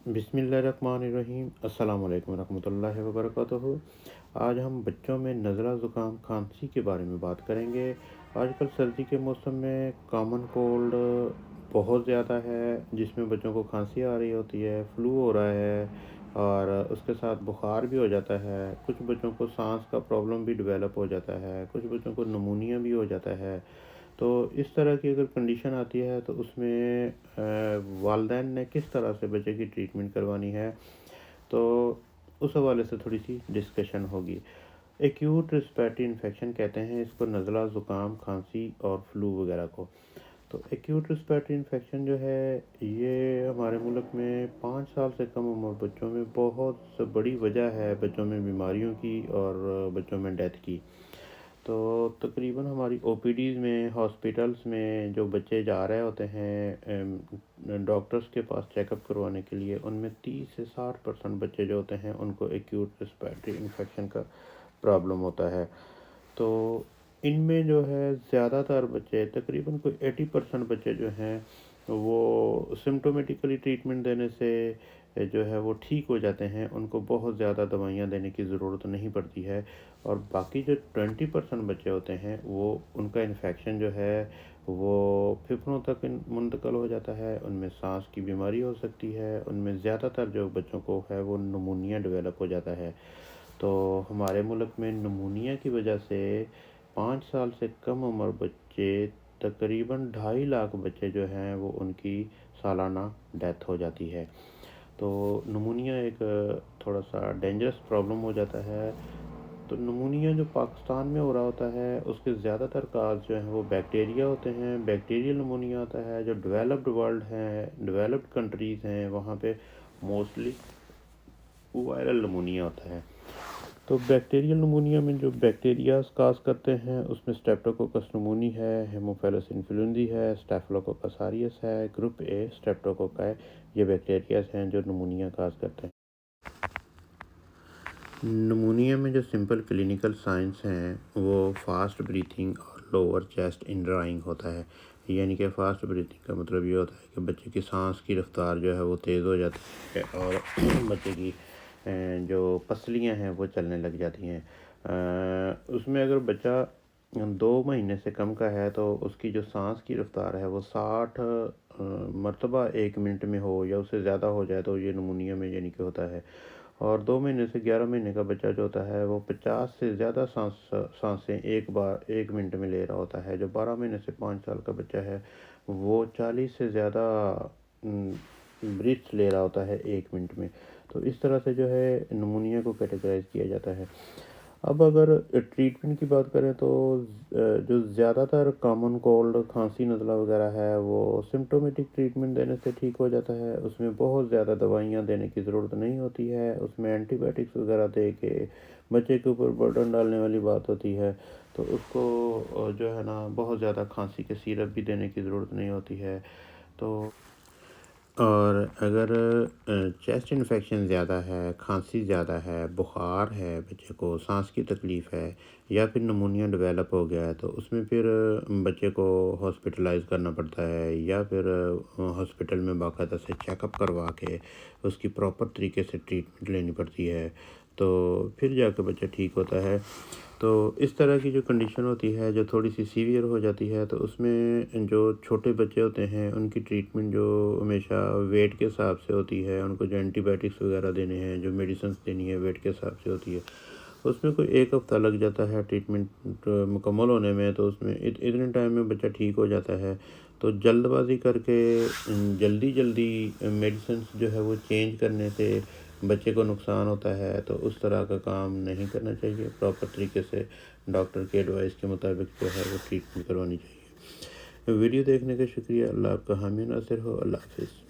بسم اللہ الرحمن الرحیم۔ السلام علیکم ورحمۃ اللہ وبرکاتہ۔ آج ہم بچوں میں نزلہ زکام کھانسی کے بارے میں بات کریں گے۔ آج کل سردی کے موسم میں کامن کولڈ بہت زیادہ ہے، جس میں بچوں کو کھانسی آ رہی ہوتی ہے، فلو ہو رہا ہے اور اس کے ساتھ بخار بھی ہو جاتا ہے۔ کچھ بچوں کو سانس کا پرابلم بھی ڈیولپ ہو جاتا ہے، کچھ بچوں کو نمونیا بھی ہو جاتا ہے۔ تو اس طرح کی اگر کنڈیشن آتی ہے تو اس میں والدین نے کس طرح سے بچے کی ٹریٹمنٹ کروانی ہے، تو اس حوالے سے تھوڑی سی ڈسکشن ہوگی۔ ایکیوٹ ریسپیریٹری انفیکشن کہتے ہیں اس کو، نزلہ زکام کھانسی اور فلو وغیرہ کو۔ تو ایکیوٹ ریسپیریٹری انفیکشن جو ہے یہ ہمارے ملک میں 5 سال سے کم عمر بچوں میں بہت بڑی وجہ ہے، بچوں میں بیماریوں کی اور بچوں میں ڈیتھ کی۔ تو تقریباً ہماری او پی ڈیز میں، ہاسپٹلس میں جو بچے جا رہے ہوتے ہیں ڈاکٹرز کے پاس چیک اپ کروانے کے لیے، ان میں 30 سے 60% بچے جو ہوتے ہیں ان کو ایکیوٹ ریسپیریٹری انفیکشن کا پرابلم ہوتا ہے۔ تو ان میں جو ہے زیادہ تر بچے، تقریباً کوئی 80% بچے جو ہیں وہ سمٹومیٹیکلی ٹریٹمنٹ دینے سے جو ہے وہ ٹھیک ہو جاتے ہیں، ان کو بہت زیادہ دوائیاں دینے کی ضرورت نہیں پڑتی ہے۔ اور باقی جو 20% بچے ہوتے ہیں وہ ان کا انفیکشن جو ہے وہ پھیپھڑوں تک منتقل ہو جاتا ہے، ان میں سانس کی بیماری ہو سکتی ہے، ان میں زیادہ تر جو بچوں کو ہے وہ نمونیا ڈیولپ ہو جاتا ہے۔ تو ہمارے ملک میں نمونیا کی وجہ سے 5 سال سے کم عمر بچے، تقریباً 2.5 لاکھ بچے جو ہیں وہ ان کی سالانہ ڈیتھ ہو جاتی ہے۔ تو نمونیا ایک تھوڑا سا ڈینجرس پرابلم ہو جاتا ہے۔ تو نمونیا جو پاکستان میں ہو رہا ہوتا ہے اس کے زیادہ تر کاز جو ہیں وہ بیکٹیریا ہوتے ہیں، بیکٹیریل نمونیا ہوتا ہے۔ جو ڈیولپڈ ورلڈ ہیں، ڈیولپڈ کنٹریز ہیں، وہاں پہ موسٹلی وائرل نمونیا ہوتا ہے۔ تو بیکٹیریل نمونیا میں جو بیکٹیریاز کاز کرتے ہیں اس میں اسٹریپٹوکوکس نمونی ہے، ہیموفیلس انفلوئنزی ہے، اسٹیفلوکوکس آریس ہے، گروپ اے اسٹریپٹوکوکائی، یہ بیکٹیریاز ہیں جو نمونیا کاز کرتے ہیں۔ نمونیا میں جو سمپل کلینکل سائنس ہیں وہ فاسٹ بریتھنگ اور لوور چیسٹ انڈرائنگ ہوتا ہے۔ یعنی کہ فاسٹ بریتھنگ کا مطلب یہ ہوتا ہے کہ بچے کی سانس کی رفتار جو ہے وہ تیز ہو جاتی ہے اور بچے کی جو پسلیاں ہیں وہ چلنے لگ جاتی ہیں۔ اس میں اگر بچہ 2 مہینے سے کم کا ہے تو اس کی جو سانس کی رفتار ہے وہ 60 مرتبہ 1 منٹ میں ہو یا اس سے زیادہ ہو جائے تو یہ نمونیا میں یعنی کہ ہوتا ہے۔ اور 2 مہینے سے 11 مہینے کا بچہ جو ہوتا ہے وہ 50 سے زیادہ سانسیں ایک بار 1 منٹ میں لے رہا ہوتا ہے۔ جو 12 مہینے سے 5 سال کا بچہ ہے وہ 40 سے زیادہ بریتھس لے رہا ہوتا ہے 1 منٹ میں۔ تو اس طرح سے جو ہے نمونیا کو کیٹیگرائز کیا جاتا ہے۔ اب اگر ٹریٹمنٹ کی بات کریں تو جو زیادہ تر کامن کولڈ، کھانسی، نزلہ وغیرہ ہے وہ سمٹومیٹک ٹریٹمنٹ دینے سے ٹھیک ہو جاتا ہے۔ اس میں بہت زیادہ دوائیاں دینے کی ضرورت نہیں ہوتی ہے، اس میں اینٹی بائیوٹکس وغیرہ دے کے بچے کے اوپر برڈن ڈالنے والی بات ہوتی ہے۔ تو اس کو جو ہے نا بہت زیادہ کھانسی کے سیرپ بھی دینے کی ضرورت نہیں ہوتی ہے۔ تو اور اگر چیسٹ انفیکشن زیادہ ہے، کھانسی زیادہ ہے، بخار ہے، بچے کو سانس کی تکلیف ہے یا پھر نمونیا ڈیولپ ہو گیا ہے تو اس میں پھر بچے کو ہاسپٹلائز کرنا پڑتا ہے یا پھر ہاسپٹل میں باقاعدہ سے چیک اپ کروا کے اس کی پراپر طریقے سے ٹریٹمنٹ لینی پڑتی ہے، تو پھر جا کے بچہ ٹھیک ہوتا ہے۔ تو اس طرح کی جو کنڈیشن ہوتی ہے جو تھوڑی سی سیویئر ہو جاتی ہے تو اس میں جو چھوٹے بچے ہوتے ہیں ان کی ٹریٹمنٹ جو ہمیشہ ویٹ کے حساب سے ہوتی ہے، ان کو جو اینٹی بائیوٹکس وغیرہ دینے ہیں، جو میڈیسنس دینی ہے ویٹ کے حساب سے ہوتی ہے، اس میں کوئی 1 ہفتہ لگ جاتا ہے ٹریٹمنٹ مکمل ہونے میں۔ تو اس میں اتنے ٹائم میں بچہ ٹھیک ہو جاتا ہے۔ تو جلد بازی کر کے جلدی میڈیسنس جو ہے وہ چینج کرنے سے بچے کو نقصان ہوتا ہے، تو اس طرح کا کام نہیں کرنا چاہیے۔ پراپر طریقے سے ڈاکٹر کے ایڈوائس کے مطابق جو ہے وہ ٹریٹمنٹ کروانی چاہیے۔ ویڈیو دیکھنے کا شکریہ۔ اللہ آپ کا حامی ناصر ہو۔ اللہ حافظ۔